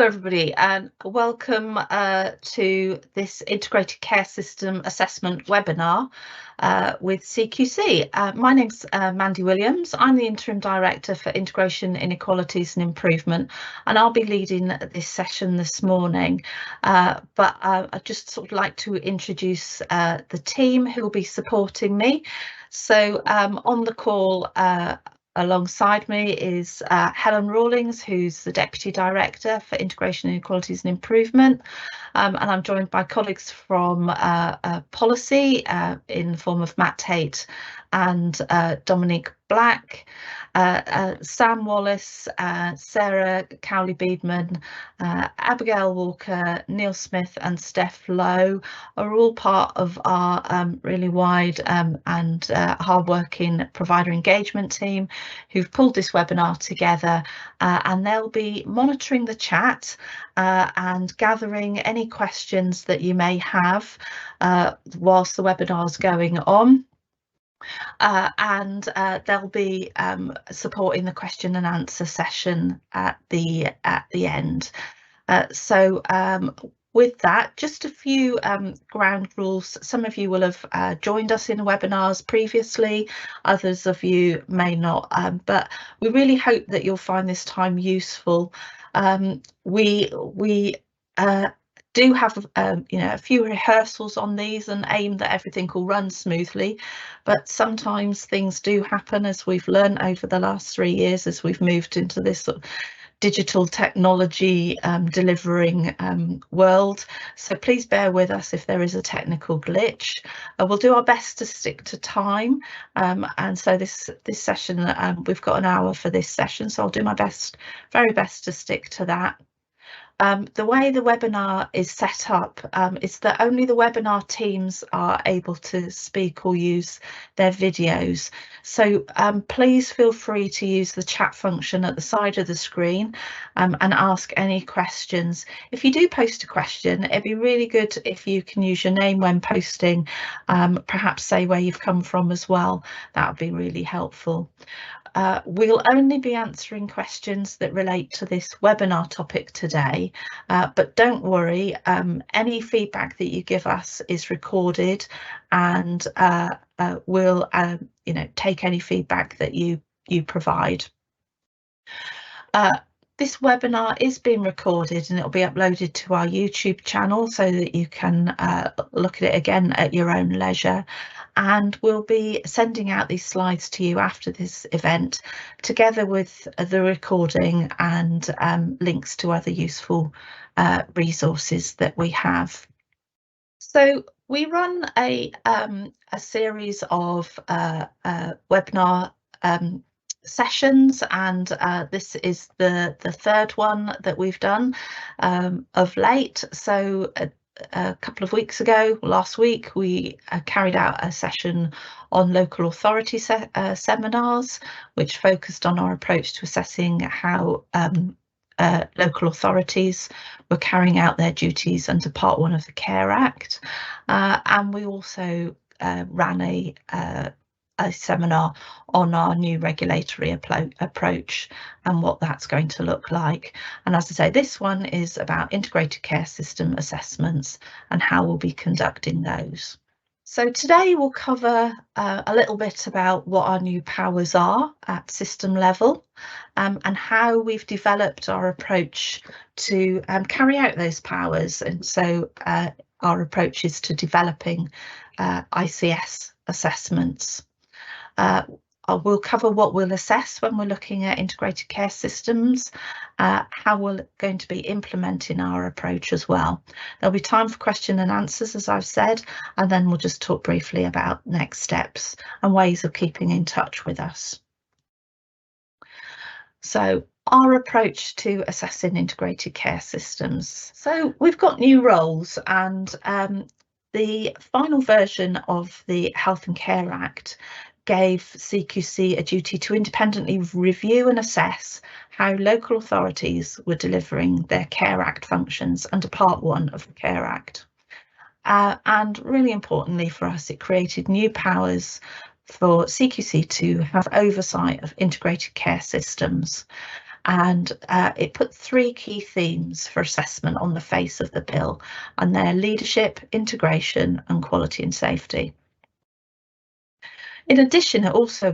Hello everybody and welcome to this Integrated Care System Assessment webinar with CQC. My name's Mandy Williams. I'm the Interim Director for Integration, Inequalities and Improvement, and I'll be leading this session this morning. But I'd just sort of like to introduce the team who will be supporting me. So on the call alongside me is Helen Rawlings, who's the Deputy Director for Integration, Inequalities and Improvement, and I'm joined by colleagues from Policy in the form of Tait and Dominique Black, Sam Wallace, Sarah Cowley-Beedman, Abigail Walker, Neil Smith and Steph Lowe are all part of our really wide and hard-working provider engagement team who've pulled this webinar together, and they'll be monitoring the chat and gathering any questions that you may have whilst the webinar is going on. And they'll be supporting the question and answer session at the end. With that, just a few ground rules. Some of you will have joined us in webinars previously, others of you may not, but we really hope that you'll find this time useful. We do have a few rehearsals on these and aim that everything will run smoothly, but sometimes things do happen, as we've learned over the last 3 years as we've moved into this sort of digital technology delivering world. So please bear with us if there is a technical glitch. We'll do our best to stick to time, and so this session, we've got an hour for this session, so I'll do my very best to stick to that. The way the webinar is set up is that only the webinar teams are able to speak or use their videos. So please feel free to use the chat function at the side of the screen and ask any questions. If you do post a question, it'd be really good if you can use your name when posting, perhaps say where you've come from as well. That would be really helpful. We'll only be answering questions that relate to this webinar topic today, but don't worry, any feedback that you give us is recorded, and we'll take any feedback that you provide. This webinar is being recorded and it'll be uploaded to our YouTube channel so that you can look at it again at your own leisure. And we'll be sending out these slides to you after this event, together with the recording and links to other useful resources that we have. So we run a series of webinar sessions, and this is the third one that we've done of late. So a couple of weeks ago, last week, we carried out a session on local authority seminars, which focused on our approach to assessing how local authorities were carrying out their duties under Part 1 of the Care Act. And we also ran a seminar on our new regulatory approach and what that's going to look like. And as I say, this one is about integrated care system assessments and how we'll be conducting those. So today we'll cover a little bit about what our new powers are at system level, and how we've developed our approach to carry out those powers. And so our approach is to developing ICS assessments. We'll cover what we'll assess when we're looking at integrated care systems, how we're going to be implementing our approach as well. There'll be time for question and answers, as I've said, and then we'll just talk briefly about next steps and ways of keeping in touch with us. So our approach to assessing integrated care systems. So we've got new roles, and the final version of the Health and Care Act gave CQC a duty to independently review and assess how local authorities were delivering their Care Act functions under Part 1 of the Care Act. And really importantly for us, it created new powers for CQC to have oversight of integrated care systems. and it put 3 key themes for assessment on the face of the bill, and they're leadership, integration and quality and safety. In addition, it also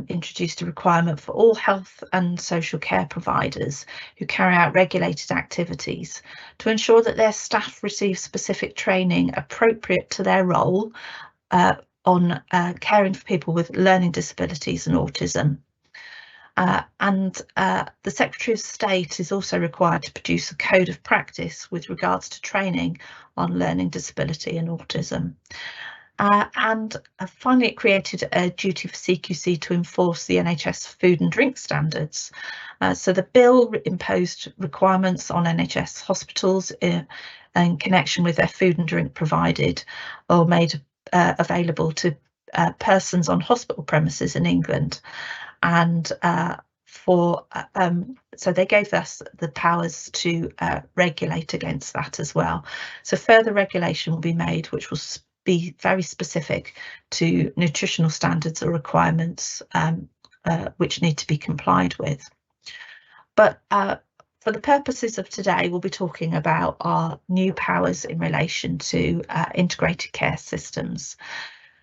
introduced a requirement for all health and social care providers who carry out regulated activities to ensure that their staff receive specific training appropriate to their role on caring for people with learning disabilities and autism. The Secretary of State is also required to produce a code of practice with regards to training on learning disability and autism. Finally, it created a duty for CQC to enforce the NHS food and drink standards. So the bill imposed requirements on NHS hospitals in connection with their food and drink provided or made available to persons on hospital premises in England. And so they gave us the powers to regulate against that as well. So further regulation will be made, which will be very specific to nutritional standards or requirements which need to be complied with. But for the purposes of today, we'll be talking about our new powers in relation to integrated care systems.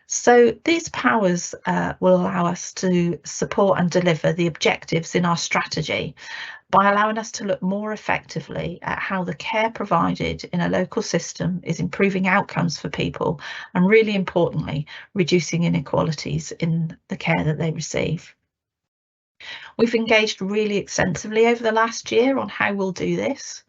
So these powers will allow us to support and deliver the objectives in our strategy by allowing us to look more effectively at how the care provided in a local system is improving outcomes for people and, really importantly, reducing inequalities in the care that they receive. We've engaged really extensively over the last year on how we'll do this.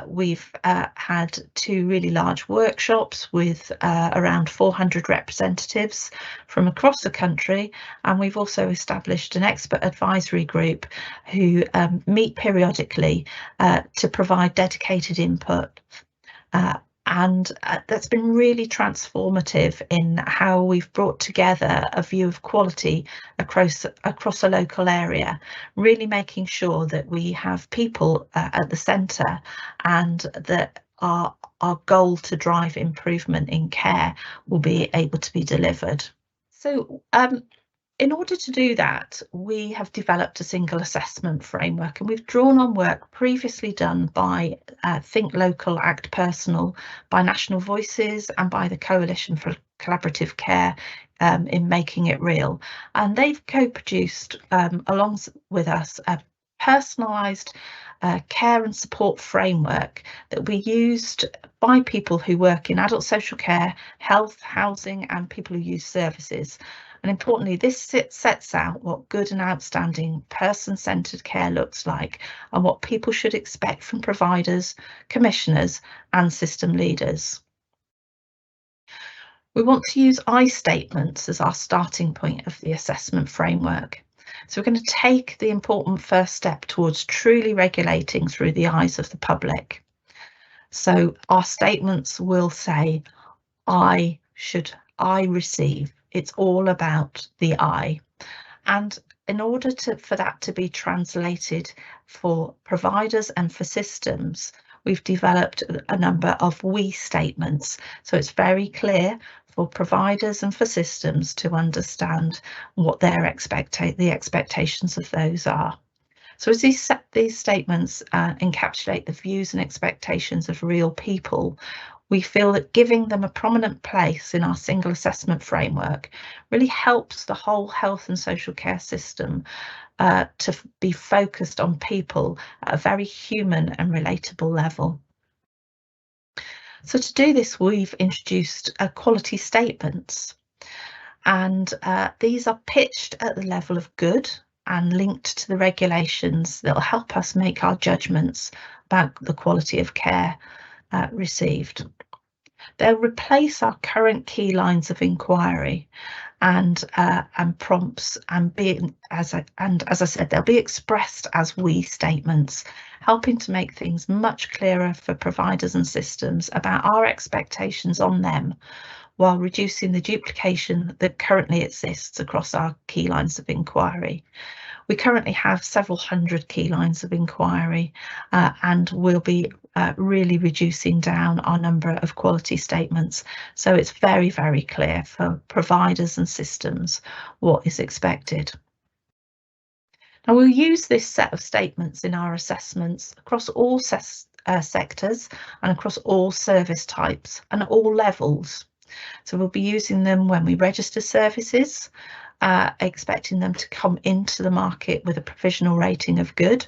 We've had 2 really large workshops with around 400 representatives from across the country, and we've also established an expert advisory group who meet periodically to provide dedicated input. That's been really transformative in how we've brought together a view of quality across a local area, really making sure that we have people at the centre and that our goal to drive improvement in care will be able to be delivered. So in order to do that, we have developed a single assessment framework, and we've drawn on work previously done by Think Local, Act Personal, by National Voices and by the Coalition for Collaborative Care in Making It Real. And they've co-produced, along with us, a personalised care and support framework that will be used by people who work in adult social care, health, housing and people who use services. And importantly, this sets out what good and outstanding person-centred care looks like and what people should expect from providers, commissioners and system leaders. We want to use I statements as our starting point of the assessment framework. So we're going to take the important first step towards truly regulating through the eyes of the public. So our statements will say, I receive. It's all about the I. And in order for that to be translated for providers and for systems, we've developed a number of we statements. So it's very clear for providers and for systems to understand what their expectations of those are. So as these statements encapsulate the views and expectations of real people, we feel that giving them a prominent place in our single assessment framework really helps the whole health and social care system to be focused on people at a very human and relatable level. So to do this, we've introduced quality statements, and these are pitched at the level of good and linked to the regulations that will help us make our judgments about the quality of care received. They'll replace our current key lines of inquiry and prompts, and as I said, they'll be expressed as we statements, helping to make things much clearer for providers and systems about our expectations on them, while reducing the duplication that currently exists across our key lines of inquiry. We currently have several hundred key lines of inquiry and we'll be really reducing down our number of quality statements. So it's very, very clear for providers and systems what is expected. Now, we'll use this set of statements in our assessments across all sectors and across all service types and at all levels. So we'll be using them when we register services, expecting them to come into the market with a provisional rating of good,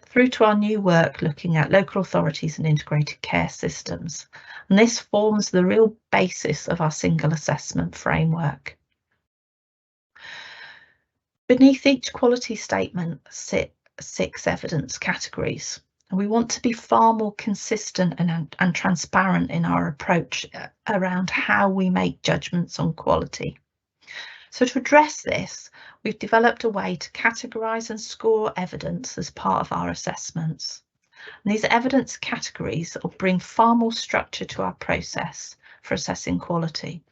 through to our new work looking at local authorities and integrated care systems. And this forms the real basis of our single assessment framework. Beneath each quality statement sit 6 evidence categories. And we want to be far more consistent and transparent in our approach around how we make judgments on quality. So to address this, we've developed a way to categorise and score evidence as part of our assessments. And these evidence categories will bring far more structure to our process for assessing quality.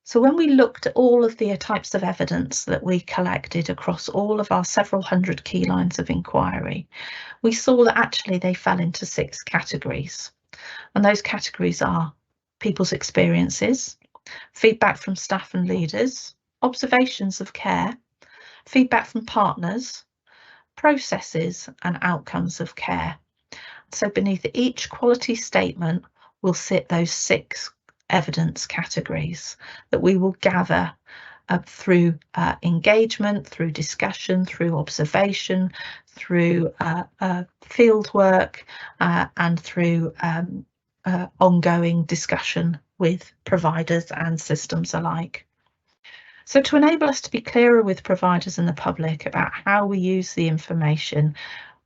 So when we looked at all of the types of evidence that we collected across all of our several hundred key lines of inquiry, we saw that actually they fell into 6 categories. And those categories are people's experiences, feedback from staff and leaders, observations of care, feedback from partners, processes and outcomes of care. So beneath each quality statement will sit those 6 evidence categories that we will gather through engagement, through discussion, through observation, through field work and through ongoing discussion with providers and systems alike. So to enable us to be clearer with providers and the public about how we use the information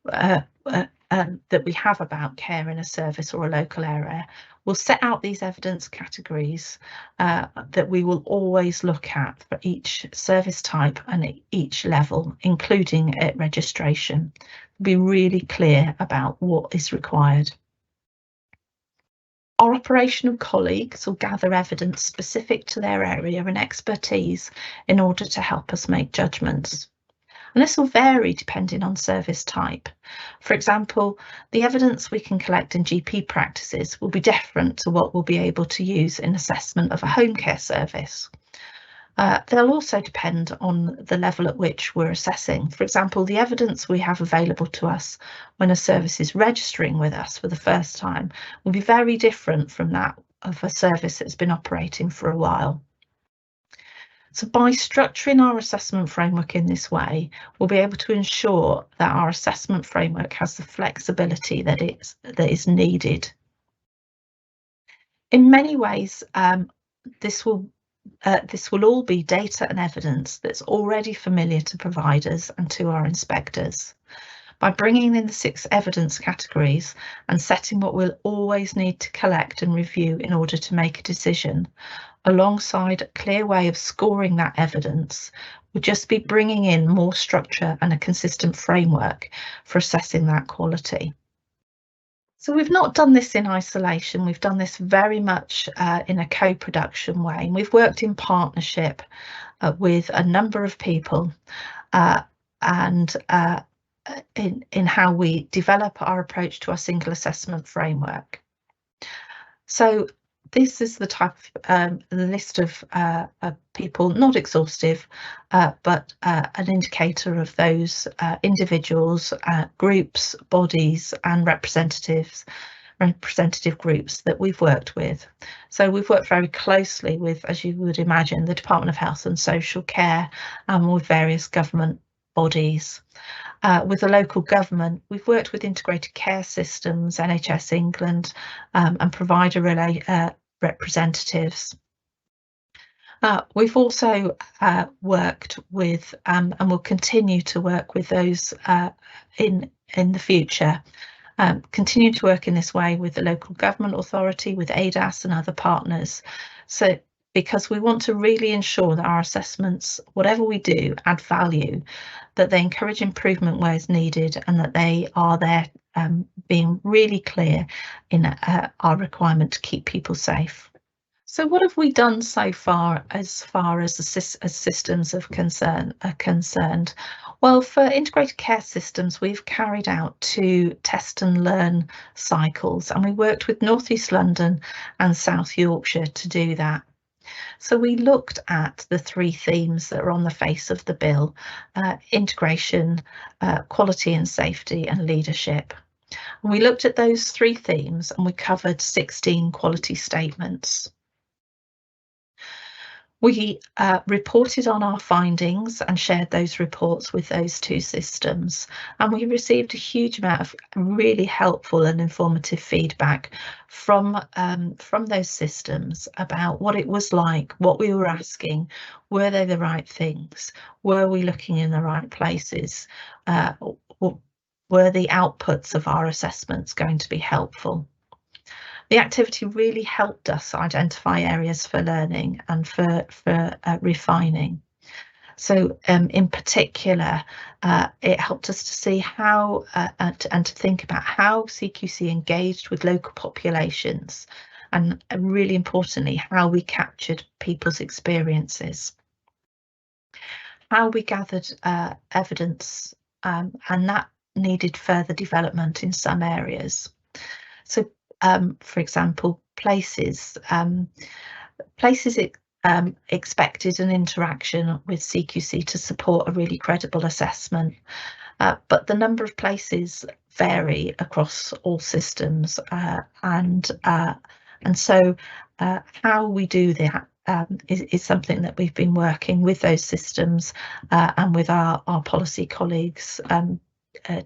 that we have about care in a service or a local area, we'll set out these evidence categories that we will always look at for each service type and at each level, including at registration. Be really clear about what is required. Our operational colleagues will gather evidence specific to their area and expertise in order to help us make judgments. And this will vary depending on service type. For example, the evidence we can collect in GP practices will be different to what we'll be able to use in assessment of a home care service. They'll also depend on the level at which we're assessing. For example, the evidence we have available to us when a service is registering with us for the first time will be very different from that of a service that's been operating for a while. So by structuring our assessment framework in this way, we'll be able to ensure that our assessment framework has the flexibility that is needed. In many ways, this will all be data and evidence that's already familiar to providers and to our inspectors. By bringing in the 6 evidence categories and setting what we'll always need to collect and review in order to make a decision, alongside a clear way of scoring that evidence, we'll just be bringing in more structure and a consistent framework for assessing that quality. So we've not done this in isolation, we've done this very much in a co-production way, and we've worked in partnership with a number of people and in how we develop our approach to our single assessment framework. So this is the type of the list of people, not exhaustive, but an indicator of those individuals, groups, bodies and representative groups that we've worked with. So we've worked very closely with, as you would imagine, the Department of Health and Social Care and with various government bodies. With the local government, we've worked with integrated care systems, NHS England, and provider representatives. We've also worked with and will continue to work with those in the future. Continue to work in this way with the local government authority, with ADAS and other partners. So because we want to really ensure that our assessments, whatever we do, add value, that they encourage improvement where it's needed, and that they are there being really clear in our requirement to keep people safe. So what have we done so far as the systems of concern are concerned? Well, for integrated care systems, we've carried out 2 test and learn cycles, and we worked with North East London and South Yorkshire to do that. So we looked at the three themes that are on the face of the bill: integration, quality and safety, and leadership. And we looked at those three themes and we covered 16 quality statements. We reported on our findings and shared those reports with those two systems, and we received a huge amount of really helpful and informative feedback from those systems about what it was like, what we were asking, were they the right things, were we looking in the right places, were the outputs of our assessments going to be helpful. The activity really helped us identify areas for learning and for refining. So in particular, it helped us to see how and to think about how CQC engaged with local populations, and really importantly, how we captured people's experiences, how we gathered evidence, and that needed further development in some areas. So for example, places expected an interaction with CQC to support a really credible assessment, but the number of places vary across all systems, and so how we do that is something that we've been working with those systems and with our policy colleagues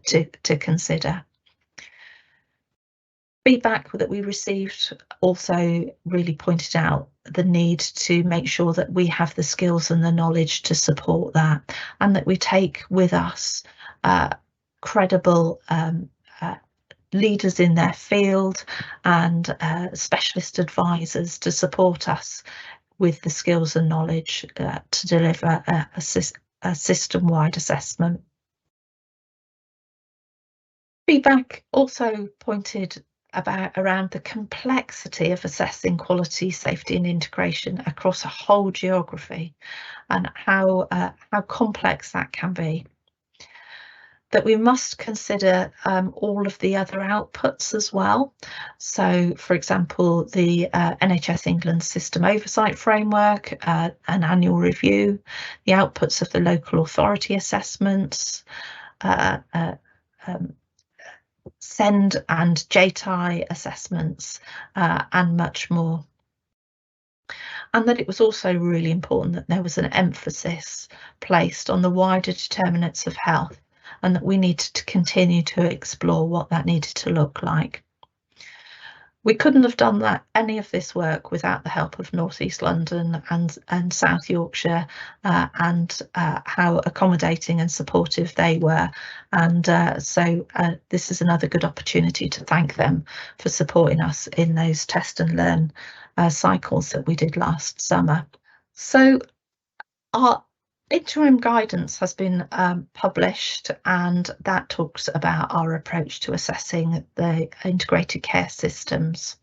to consider. Feedback that we received also really pointed out the need to make sure that we have the skills and the knowledge to support that, and that we take with us credible leaders in their field and specialist advisors to support us with the skills and knowledge to deliver a system-wide assessment. Feedback also pointed around the complexity of assessing quality, safety and integration across a whole geography, and how complex that can be. That we must consider all of the other outputs as well. So, for example, the NHS England System Oversight Framework, an annual review, the outputs of the local authority assessments, SEND and JTI assessments, and much more. And that it was also really important that there was an emphasis placed on the wider determinants of health, and that we needed to continue to explore what that needed to look like. We couldn't have done any of this work without the help of North East London and South Yorkshire, and how accommodating and supportive they were. And so this is another good opportunity to thank them for supporting us in those test and learn cycles that we did last summer. So our interim guidance has been published, and that talks about our approach to assessing the integrated care systems.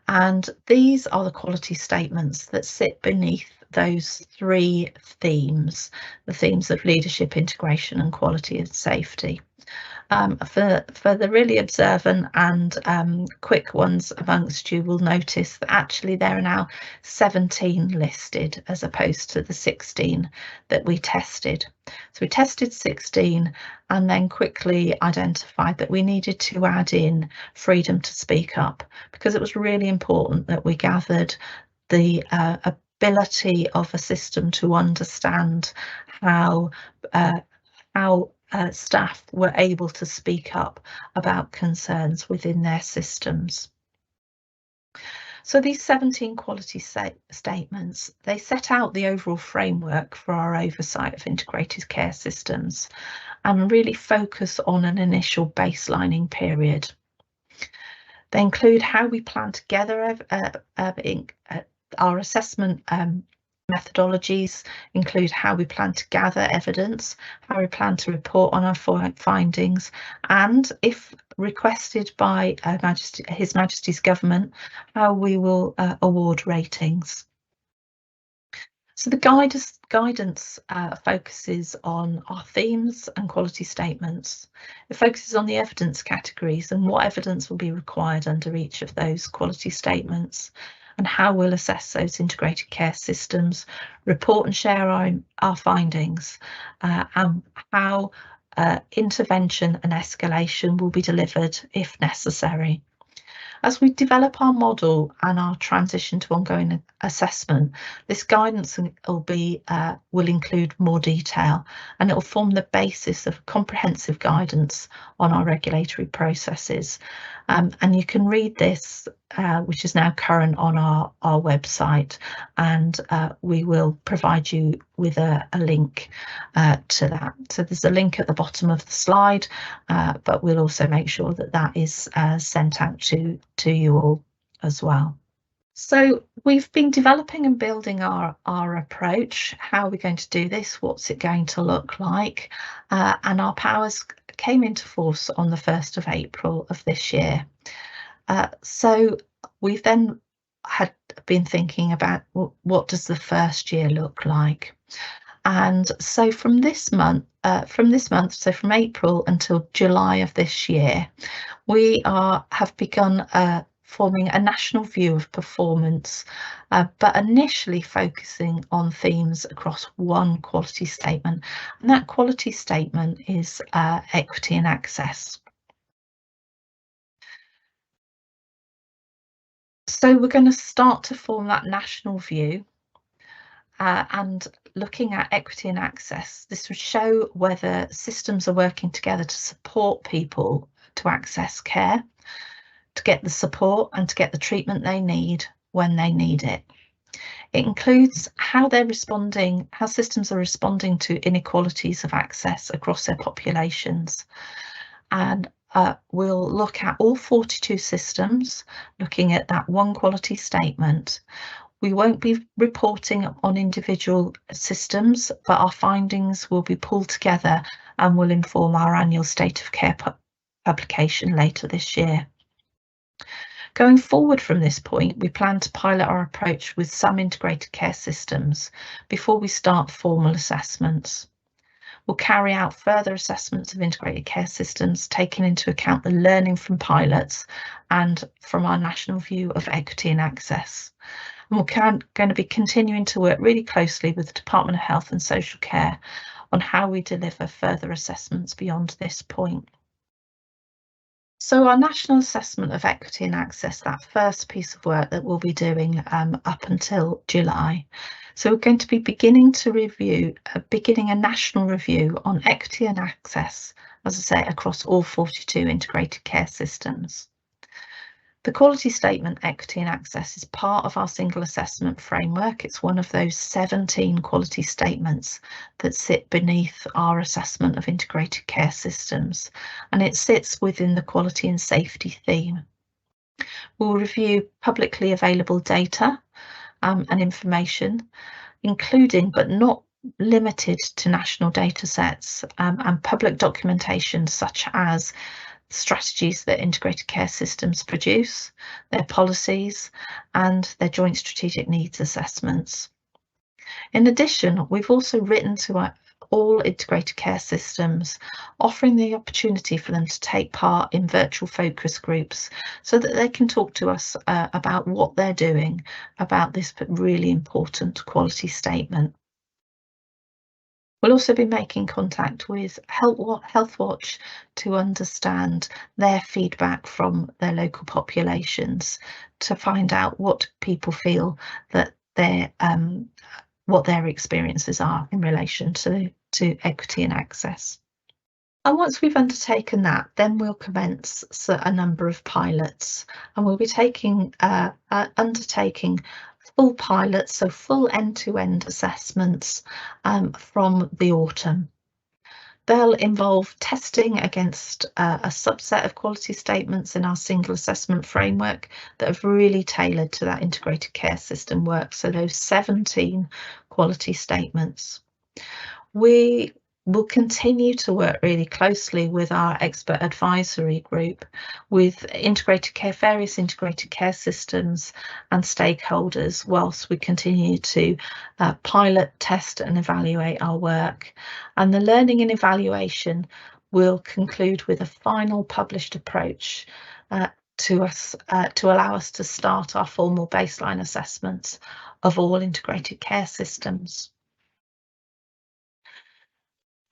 And these are the quality statements that sit beneath those three themes, the themes of leadership, integration and quality and safety. For the really observant and quick ones amongst you will notice that actually there are now 17 listed as opposed to the 16 that we tested. So we tested 16 and then quickly identified that we needed to add in freedom to speak up, because it was really important that we gathered the ability of a system to understand how staff were able to speak up about concerns within their systems. So these 17 quality statements, they set out the overall framework for our oversight of integrated care systems and really focus on an initial baselining period. They include how we plan to gather our assessment methodologies, include how we plan to gather evidence, how we plan to report on our findings, and if requested by His Majesty's Government, how we will award ratings. So the guidance focuses on our themes and quality statements. It focuses on the evidence categories and what evidence will be required under each of those quality statements. and how we'll assess those integrated care systems, report and share our findings, and how intervention and escalation will be delivered if necessary. As we develop our model and our transition to ongoing assessment, this guidance will include more detail, and it will form the basis of comprehensive guidance on our regulatory processes. And you can read this, which is now current on our website, and we will provide you with a link to that. So there's a link at the bottom of the slide, but we'll also make sure that that is sent out to you all as well. So we've been developing and building our approach. How are we going to do this? What's it going to look like? And our powers came into force on the 1st of April of this year. So we've then been thinking about what does the first year look like? And so from this month, so from April until July of this year, we have begun forming a national view of performance, but initially focusing on themes across one quality statement, and that quality statement is equity and access. So we're going to start to form that national view, and looking at equity and access. This would show whether systems are working together to support people to access care, to get the support and to get the treatment they need when they need it. It includes how systems are responding to inequalities of access across their populations. And we'll look at all 42 systems, looking at that one quality statement. We won't be reporting on individual systems, but our findings will be pulled together and will inform our annual State of Care publication later this year. Going forward from this point, we plan to pilot our approach with some integrated care systems before we start formal assessments. We'll carry out further assessments of integrated care systems, taking into account the learning from pilots and from our national view of equity and access. And we're going to be continuing to work really closely with the Department of Health and Social Care on how we deliver further assessments beyond this point. So our national assessment of equity and access, that first piece of work that we'll be doing up until July. So we're going to be beginning a national review on equity and access, as I say, across all 42 integrated care systems. The quality statement, equity and access, is part of our single assessment framework. It's one of those 17 quality statements that sit beneath our assessment of integrated care systems, and it sits within the quality and safety theme. We'll review publicly available data and information, including but not limited to national data sets and public documentation such as strategies that integrated care systems produce, their policies, and their joint strategic needs assessments. In addition, we've also written to all integrated care systems, offering the opportunity for them to take part in virtual focus groups so that they can talk to us about what they're doing about this really important quality statement. We'll also be making contact with Healthwatch to understand their feedback from their local populations to find out what people feel that what their experiences are in relation to equity and access. And once we've undertaken that, then we'll commence a number of pilots, and we'll be undertaking full pilots, so full end-to-end assessments from the autumn. They'll involve testing against a subset of quality statements in our single assessment framework that have really tailored to that integrated care system work, so those 17 quality statements. We will continue to work really closely with our expert advisory group, with various integrated care systems and stakeholders, whilst we continue to pilot, test and evaluate our work. And the learning and evaluation will conclude with a final published approach to us to allow us to start our formal baseline assessments of all integrated care systems.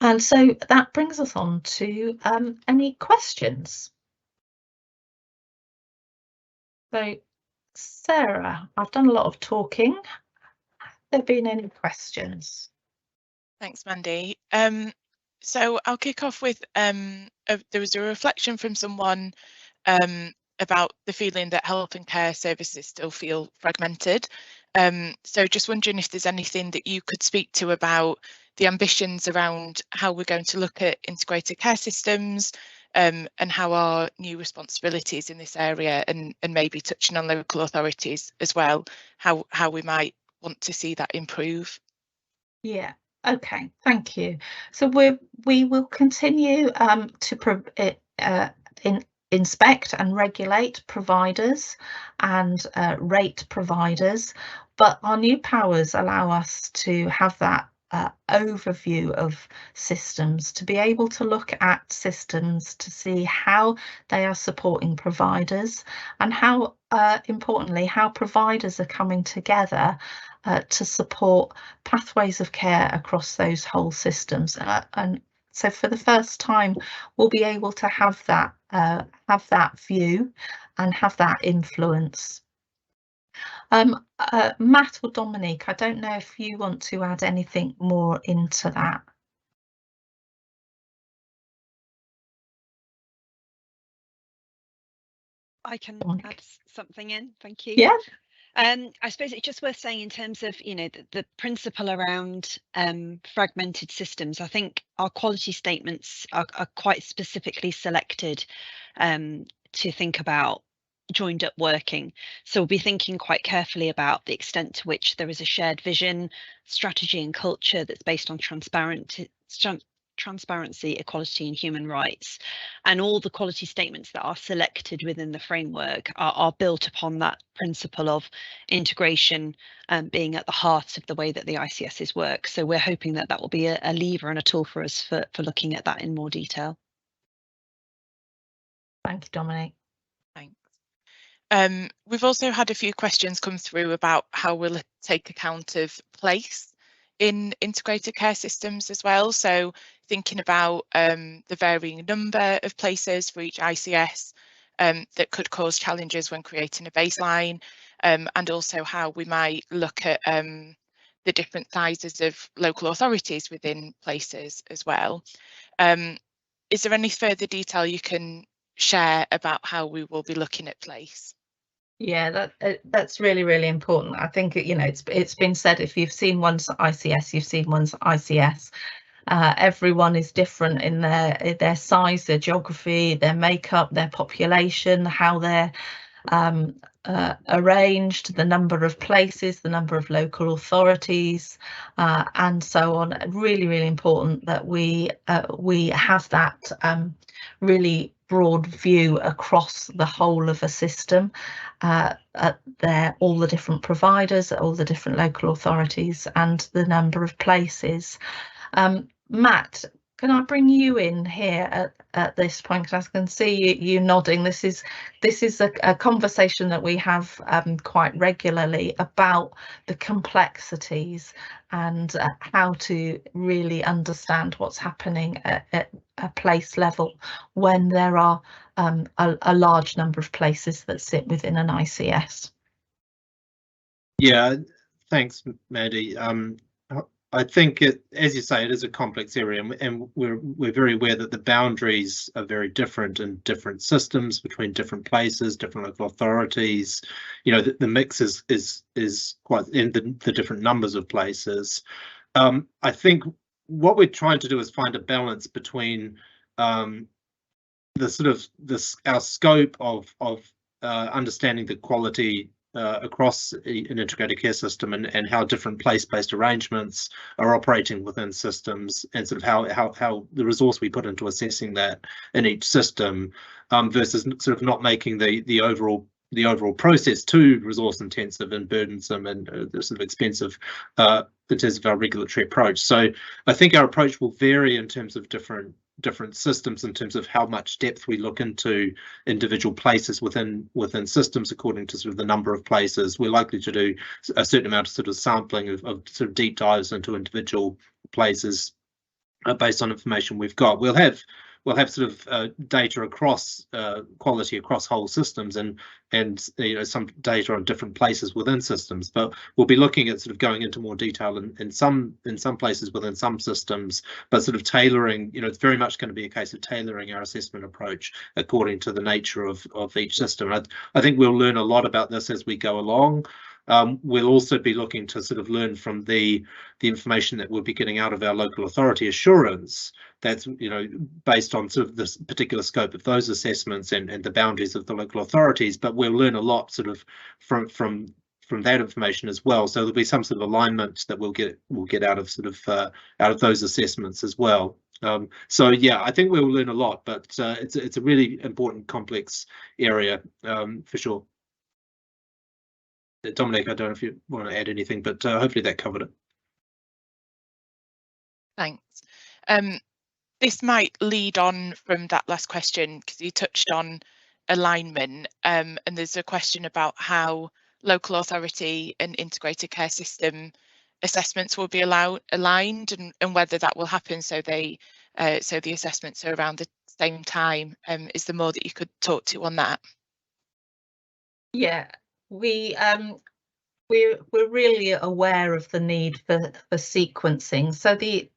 And so that brings us on to any questions. So, Sarah, I've done a lot of talking. Have there been any questions? Thanks, Mandy. So I'll kick off with there was a reflection from someone about the feeling that health and care services still feel fragmented. So just wondering if there's anything that you could speak to about the ambitions around how we're going to look at integrated care systems, and how our new responsibilities in this area, and maybe touching on local authorities as well, how we might want to see that improve. Yeah. Okay. Thank you. So we will continue to inspect and regulate providers and rate providers, but our new powers allow us to have that overview of systems, to be able to look at systems to see how they are supporting providers, and how importantly how providers are coming together to support pathways of care across those whole systems. And so for the first time, we'll be able to have that view and have that influence. Matt or Dominique, I don't know if you want to add anything more into that. I can add something in, thank you. Yeah. I suppose it's just worth saying in terms of, the principle around fragmented systems. I think our quality statements are quite specifically selected to think about joined up working. So we'll be thinking quite carefully about the extent to which there is a shared vision, strategy and culture that's based on transparency, equality and human rights. And all the quality statements that are selected within the framework are built upon that principle of integration being at the heart of the way that the ICSs work. So we're hoping that will be a lever and a tool for us for looking at that in more detail. Thank you, Dominique. Thanks. We've also had a few questions come through about how we'll take account of place in integrated care systems as well. So thinking about the varying number of places for each ICS that could cause challenges when creating a baseline, and also how we might look at the different sizes of local authorities within places as well. Is there any further detail you can share about how we will be looking at place? Yeah, that's really, really important. I think it's been said, if you've seen one's ICS, you've seen one's ICS. Everyone is different in their size, their geography, their makeup, their population, how they're arranged, the number of places, the number of local authorities, and so on. Really, really important that we have that really broad view across the whole of a system, all the different providers, all the different local authorities, and the number of places. Matt, can I bring you in here at this point? Because I can see you nodding. This is a conversation that we have quite regularly about the complexities and how to really understand what's happening at a place level when there are a large number of places that sit within an ICS. Yeah, thanks, Mandy. I think as you say, it is a complex area, and we're very aware that the boundaries are very different in different systems, between different places, different local authorities. The mix is quite in the different numbers of places. I think what we're trying to do is find a balance between the sort of our scope of understanding the quality across an integrated care system, and how different place-based arrangements are operating within systems, and sort of how the resource we put into assessing that in each system, versus sort of not making the overall process too resource intensive and burdensome and sort of expensive in terms of our regulatory approach. So I think our approach will vary in terms of different different systems in terms of how much depth we look into individual places within systems according to sort of the number of places. We're likely to do a certain amount of sort of sampling of sort of deep dives into individual places based on information we've got. We'll have sort of data across quality across whole systems and some data on different places within systems, but we'll be looking at sort of going into more detail in some places within some systems, but sort of tailoring, it's very much going to be a case of tailoring our assessment approach according to the nature of each system. I think we'll learn a lot about this as we go along. We'll also be looking to sort of learn from the information that we'll be getting out of our local authority assurance. That's based on sort of this particular scope of those assessments and the boundaries of the local authorities. But we'll learn a lot sort of from that information as well. So there'll be some sort of alignment that we'll get out of sort of out of those assessments as well. So yeah, I think we'll learn a lot, but it's a really important, complex area for sure. Dominique, I don't know if you want to add anything, but hopefully that covered it. Thanks. This might lead on from that last question because you touched on alignment, and there's a question about how local authority and integrated care system assessments will be aligned and whether that will happen so the assessments are around the same time. Is there more that you could talk to on that? Yeah. We're really aware of the need for sequencing. So the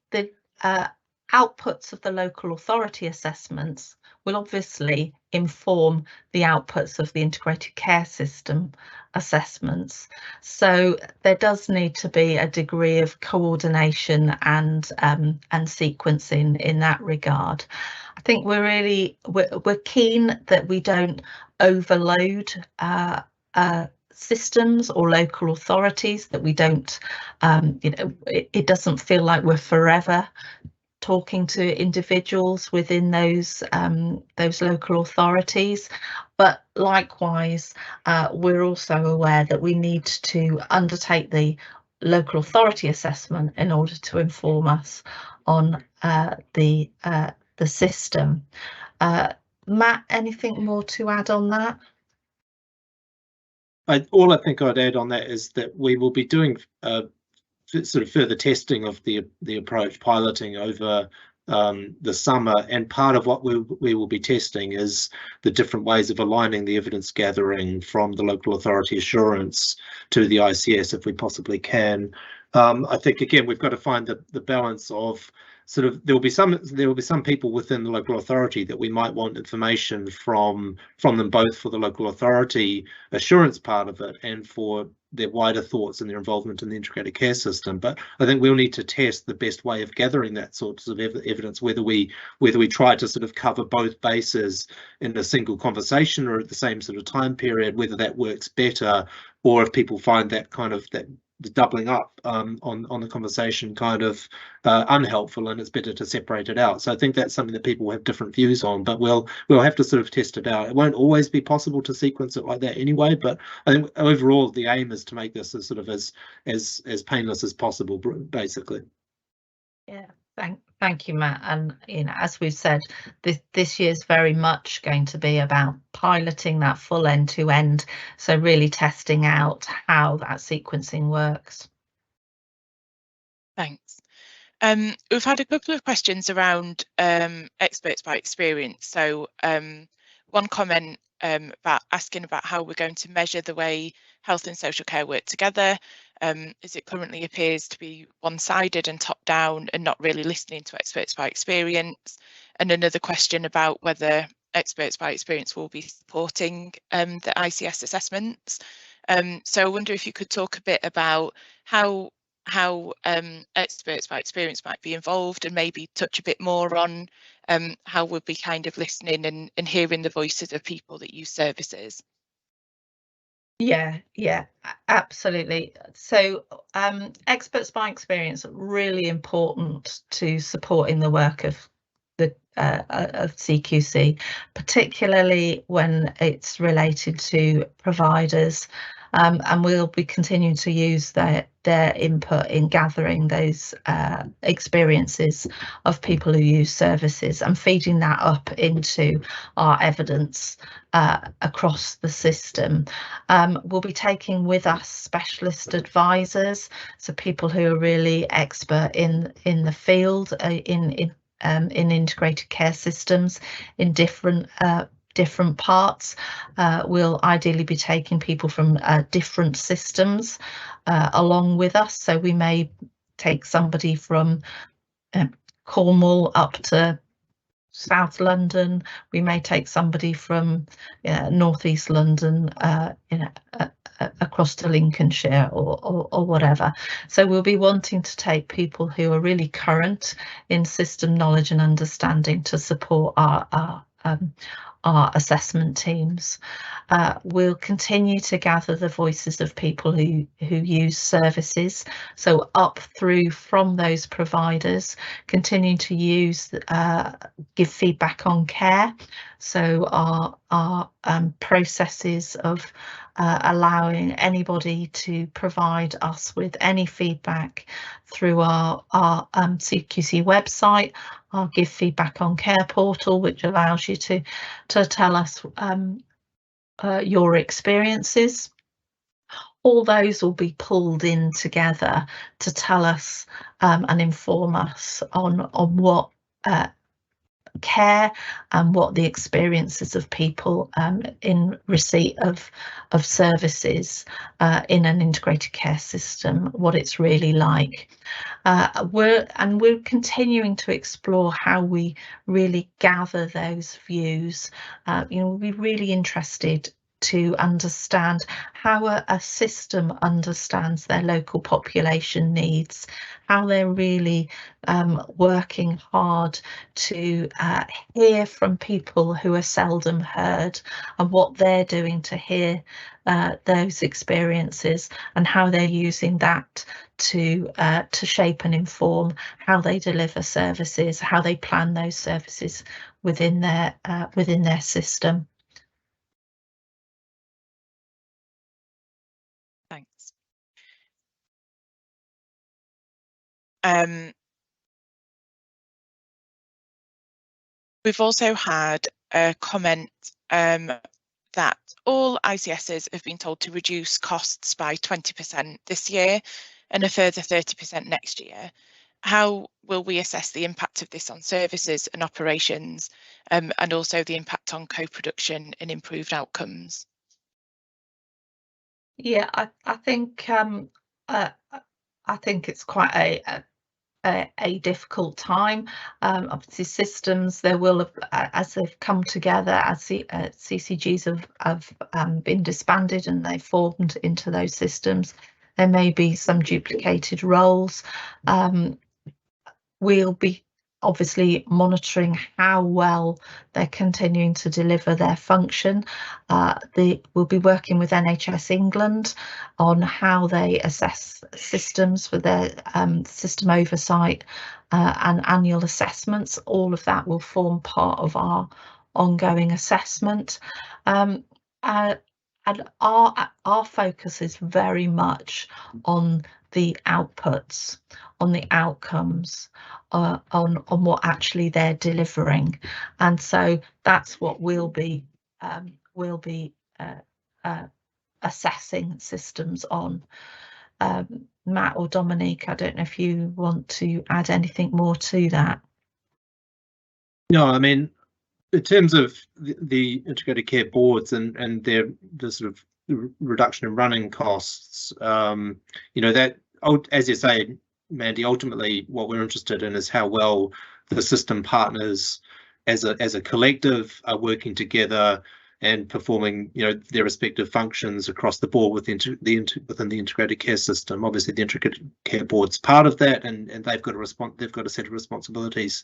outputs of the local authority assessments will obviously inform the outputs of the integrated care system assessments. So there does need to be a degree of coordination and sequencing in that regard. I think we're keen that we don't overload systems or local authorities, that we don't it doesn't feel like we're forever talking to individuals within those local authorities. But likewise, we're also aware that we need to undertake the local authority assessment in order to inform us on the system. Matt, anything more to add on that? All I think I'd add on that is that we will be doing sort of further testing of the approach, piloting over the summer, and part of what we will be testing is the different ways of aligning the evidence gathering from the local authority assurance to the ICS if we possibly can. I think again we've got to find the balance of sort of there will be some people within the local authority that we might want information from them, both for the local authority assurance part of it and for their wider thoughts and their involvement in the integrated care system. But I think we'll need to test the best way of gathering that sort of evidence, whether we try to sort of cover both bases in a single conversation or at the same sort of time period, whether that works better, or if people find that kind of the doubling up on the conversation kind of unhelpful, and it's better to separate it out. So I think that's something that people have different views on, but we'll have to sort of test it out. It won't always be possible to sequence it like that anyway, but I think overall the aim is to make this as sort of as painless as possible, basically. Yeah, thank you, Matt. And as we've said, this year's very much going to be about piloting that full end-to-end, so really testing out how that sequencing works. Thanks. We've had a couple of questions around experts by experience. So one comment about asking about how we're going to measure the way health and social care work together, as it currently appears to be one-sided and top-down and not really listening to experts by experience. And another question about whether experts by experience will be supporting the ICS assessments. So I wonder if you could talk a bit about how experts by experience might be involved, and maybe touch a bit more on how we'll be kind of listening and hearing the voices of people that use services. Yeah, absolutely. So experts by experience are really important to supporting the work of the of CQC, particularly when it's related to providers and we'll be continuing to use their input in gathering those experiences of people who use services and feeding that up into our evidence across the system. We'll be taking with us specialist advisors, so people who are really expert in the field in integrated care systems in different parts. We'll ideally be taking people from different systems along with us, so we may take somebody from Cornwall up to South London, we may take somebody from Northeast London across to Lincolnshire or whatever. So we'll be wanting to take people who are really current in system knowledge and understanding to support our assessment teams. We'll continue to gather the voices of people who use services, so up through from those providers, continuing to use give feedback on care, so our processes of allowing anybody to provide us with any feedback through our CQC website, our Give Feedback on Care portal, which allows you to tell us your experiences. All those will be pulled in together to tell us and inform us on what care and what the experiences of people in receipt of services in an integrated care system, what it's really like. We're continuing to explore how we really gather those views. We'll be really interested to understand how a system understands their local population needs, how they're really working hard to hear from people who are seldom heard, and what they're doing to hear those experiences, and how they're using that to shape and inform how they deliver services, how they plan those services within their system. Thanks. We've also had a comment that all ICSs have been told to reduce costs by 20% this year and a further 30% next year. How will we assess the impact of this on services and operations, and also the impact on co-production and improved outcomes? Yeah, I think it's quite a difficult time. Obviously, systems, there will have, as they've come together, as the CCGs have been disbanded and they formed into those systems, there may be some duplicated roles. We'll be obviously monitoring how well they're continuing to deliver their function. We'll be working with NHS England on how they assess systems for their system oversight and annual assessments. All of that will form part of our ongoing assessment. And our focus is very much on the outputs, on the outcomes, on what actually they're delivering, and so that's what we'll be assessing systems on. Matt or Dominique, I don't know if you want to add anything more to that. No, I mean, in terms of the integrated care boards and the sort of reduction in running costs, that, as you say, Mandy, ultimately what we're interested in is how well the system partners as a collective are working together and performing their respective functions across the board within the integrated care system. Obviously the integrated care board's part of that, and they've got a set of responsibilities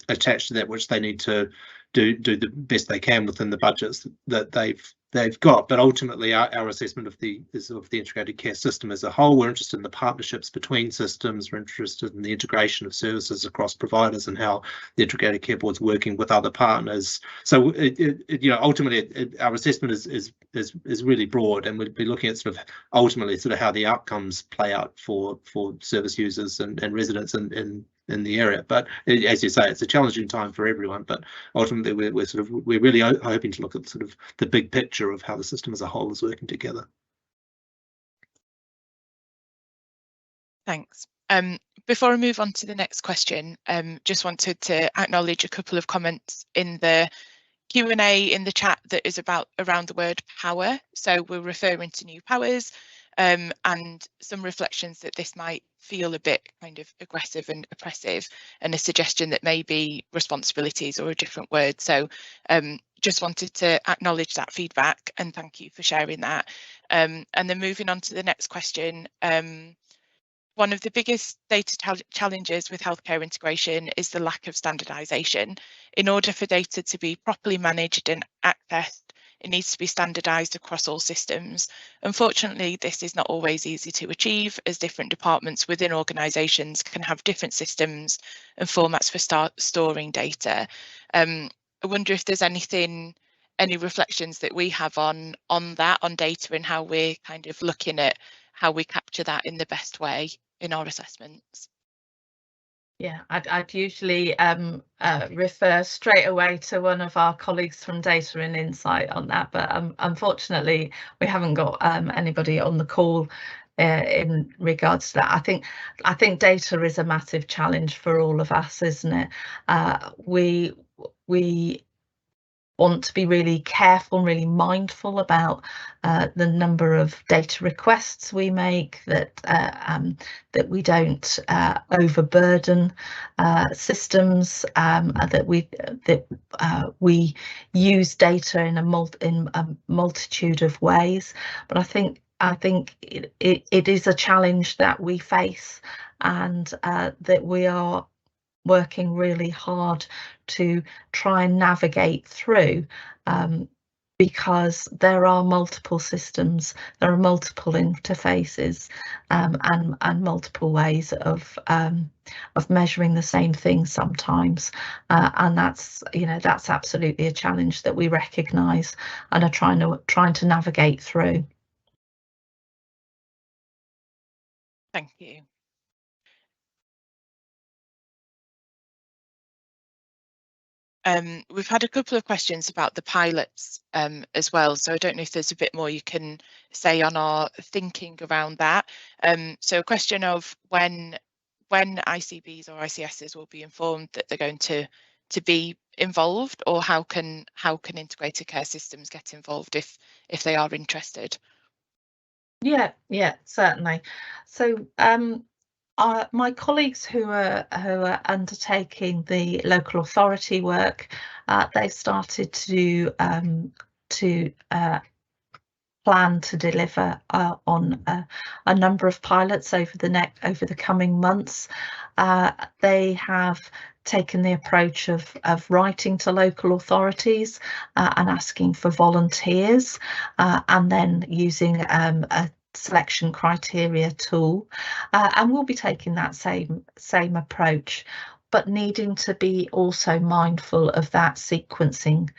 attached to that, which they need to do the best they can within the budgets that they've they've got, but ultimately our assessment of the integrated care system as a whole. We're interested in the partnerships between systems. We're interested in the integration of services across providers and how the integrated care board's working with other partners. So ultimately our assessment is really broad, and we'd be looking at sort of ultimately sort of how the outcomes play out for service users and residents in the area. But as you say, it's a challenging time for everyone, but ultimately we're really hoping to look at sort of the big picture of how the system as a whole is working together. Thanks. Before I move on to the next question, just wanted to acknowledge a couple of comments in the Q&A in the chat that is around the word power. So we're referring to new powers, and some reflections that this might feel a bit kind of aggressive and oppressive, and a suggestion that maybe responsibilities or a different word. So just wanted to acknowledge that feedback and thank you for sharing that. And then moving on to the next question. One of the biggest data challenges with healthcare integration is the lack of standardisation. In order for data to be properly managed and accessed, it needs to be standardised across all systems. Unfortunately, this is not always easy to achieve, as different departments within organisations can have different systems and formats for storing data. I wonder if there's any reflections that we have on that, on data, and how we're kind of looking at how we capture that in the best way in our assessments. Yeah, I'd usually refer straight away to one of our colleagues from Data and Insight on that, but unfortunately we haven't got anybody on the call in regards to that. I think data is a massive challenge for all of us, isn't it? We want to be really careful and really mindful about the number of data requests we make, that we don't overburden systems, that we use data in a multitude of ways. But I think it is a challenge that we face, and that we are working really hard to try and navigate through, because there are multiple systems, there are multiple interfaces, and multiple ways of measuring the same thing sometimes, and that's absolutely a challenge that we recognise and are trying to navigate through. Thank you. We've had a couple of questions about the pilots as well, so I don't know if there's a bit more you can say on our thinking around that. So a question of when ICBs or ICSs will be informed that they're going to be involved, or how can integrated care systems get involved if they are interested? Yeah, certainly. So my colleagues who are undertaking the local authority work, they've started to plan to deliver on a number of pilots over the coming months. They have taken the approach of writing to local authorities and asking for volunteers, and then using a selection criteria tool, and we'll be taking that same approach, but needing to be also mindful of that sequencing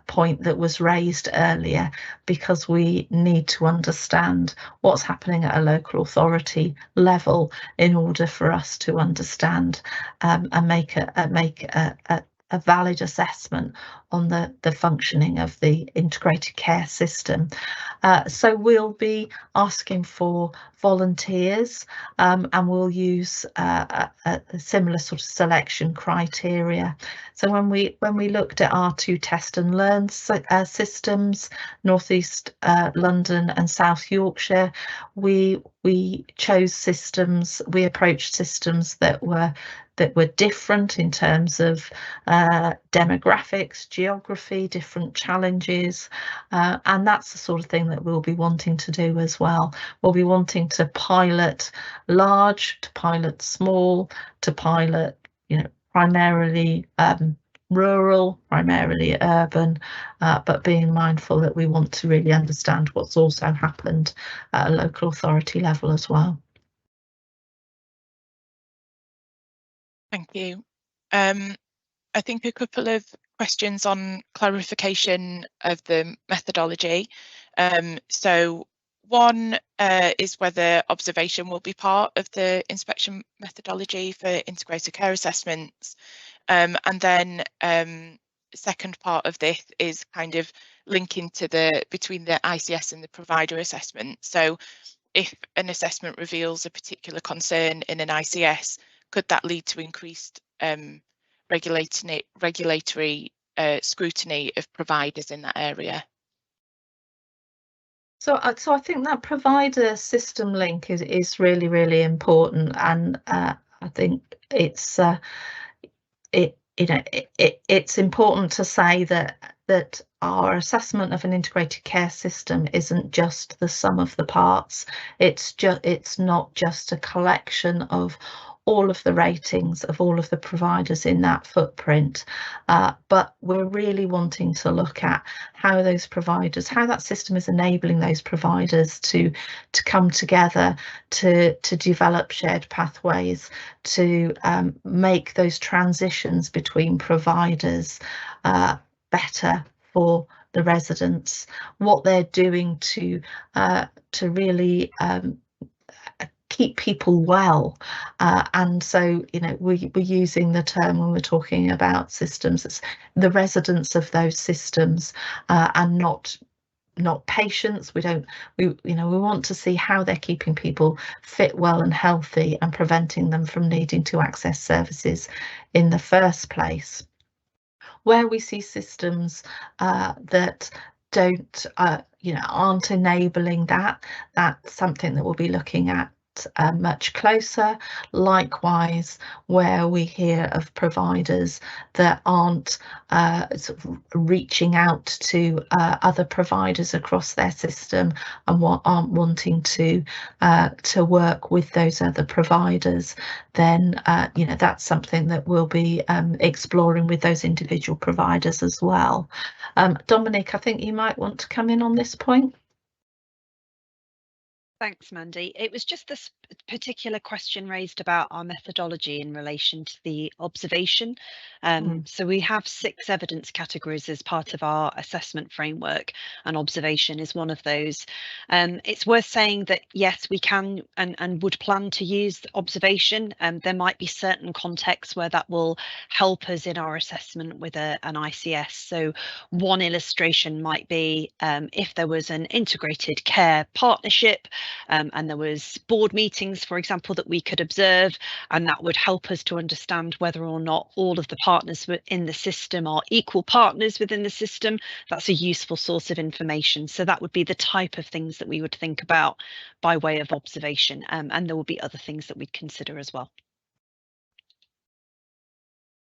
point that was raised earlier, because we need to understand what's happening at a local authority level in order for us to understand and make a valid assessment on the functioning of the integrated care system. So we'll be asking for volunteers, and we'll use a similar sort of selection criteria. So when we looked at our two test and learn systems, North East London and South Yorkshire, we chose systems, we approached systems that were different in terms of demographics, geography, different challenges, and that's the sort of thing that we'll be wanting to do as well. We'll be wanting to pilot large, to pilot small, to pilot, primarily rural, primarily urban, but being mindful that we want to really understand what's also happened at a local authority level as well. Thank you. I think a couple of questions on clarification of the methodology. So one is whether observation will be part of the inspection methodology for integrated care assessments. And then second part of this is kind of linking to between the ICS and the provider assessment. So if an assessment reveals a particular concern in an ICS, could that lead to increased regulatory scrutiny of providers in that area? So I think that provider system link is really, really important, and I think it's it's important to say that our assessment of an integrated care system isn't just the sum of the parts. It's not just a collection of all of the ratings of all of the providers in that footprint, but we're really wanting to look at how those providers, how that system is enabling those providers to come together, to develop shared pathways, to make those transitions between providers better for the residents, what they're doing to really keep people well, and so we're using the term when we're talking about systems, it's the residents of those systems, and not patients. We want to see how they're keeping people fit, well and healthy, and preventing them from needing to access services in the first place. Where we see systems that don't aren't enabling that, that's something that we'll be looking at much closer. Likewise, where we hear of providers that aren't sort of reaching out to other providers across their system and aren't wanting to work with those other providers, then that's something that we'll be exploring with those individual providers as well. Dominique, I think you might want to come in on this point. Thanks, Mandy. It was just this particular question raised about our methodology in relation to the observation. So we have 6 evidence categories as part of our assessment framework, and observation is one of those. It's worth saying that yes, we can and would plan to use observation. There might be certain contexts where that will help us in our assessment with an ICS. So one illustration might be if there was an integrated care partnership, and there was board meetings, for example, that we could observe, and that would help us to understand whether or not all of the partners in the system are equal partners within the system. That's a useful source of information. So that would be the type of things that we would think about by way of observation, and there will be other things that we'd consider as well.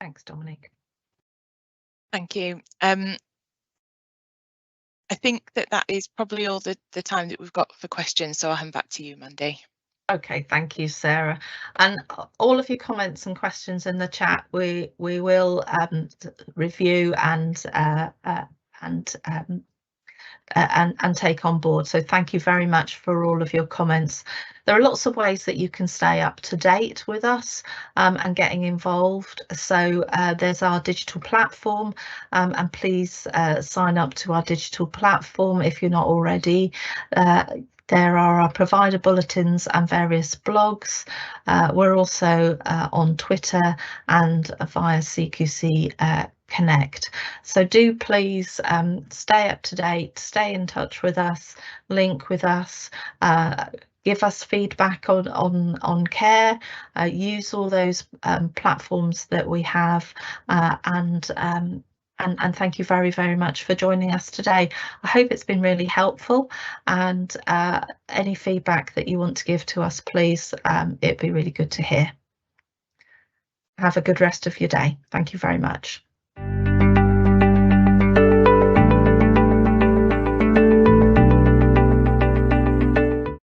Thanks, Dominique. Thank you. I think that is probably all the time that we've got for questions, so I'll hand back to you, Mandy. Okay, thank you, Sarah. And all of your comments and questions in the chat, we will review and take on board. So thank you very much for all of your comments. There are lots of ways that you can stay up to date with us and getting involved. So there's our digital platform, and please sign up to our digital platform if you're not already. There are our provider bulletins and various blogs. We're also on Twitter and via CQC Connect. So do please stay up to date, stay in touch with us, link with us, give us feedback on care, use all those platforms that we have, and thank you very, very much for joining us today. I hope it's been really helpful, and any feedback that you want to give to us, please, it'd be really good to hear. Have a good rest of your day. Thank you very much.